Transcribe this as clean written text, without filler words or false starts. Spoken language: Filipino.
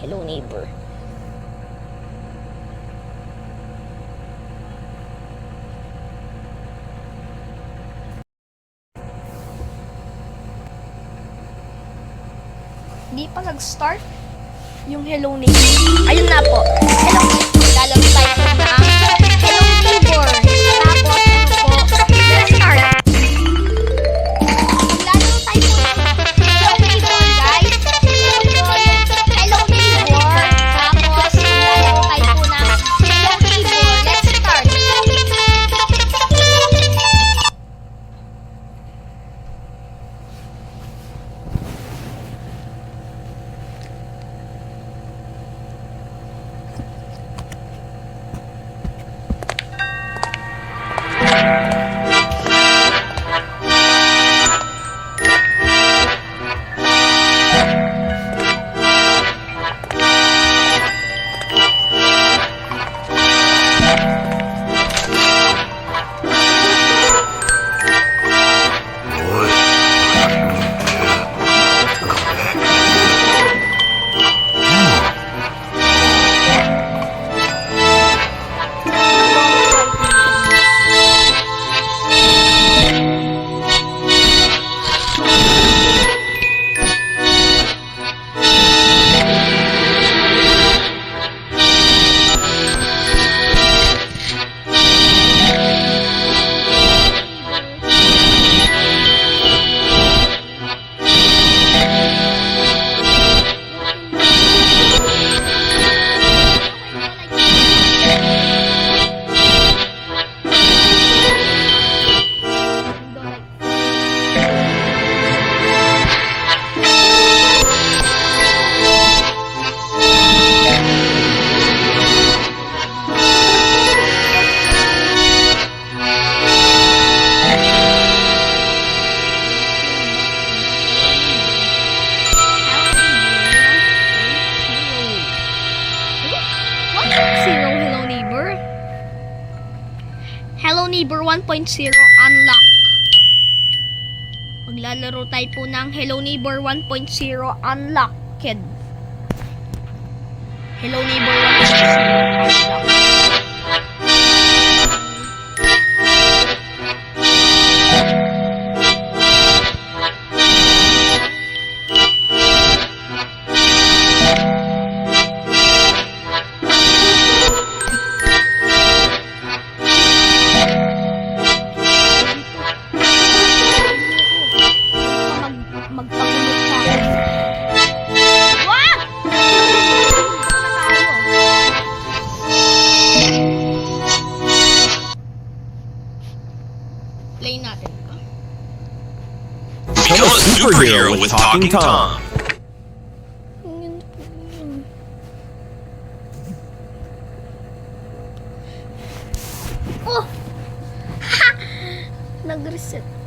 Hello Neighbor. Di pa nag-start yung Hello Neighbor. Ayun na po. Hello Neighbor. Lalaro tayo po ng Hello Neighbor. Tapos ano po, let's start. Lalaro tayo po ng Hello Neighbor, guys. Ito po yung Hello Neighbor. Tapos lalaro tayo po ng Hello Neighbor. Let's start. Hello Neighbor 1.0 unlock. Maglalaro tayo po ng Hello Neighbor 1.0 unlocked. Hello Neighbor 1.0 unlocked. Magpagulot sa akin. Wag! Play natin ito. Become a superhero with Talking Tom. Oh! Ha! Nag-reset.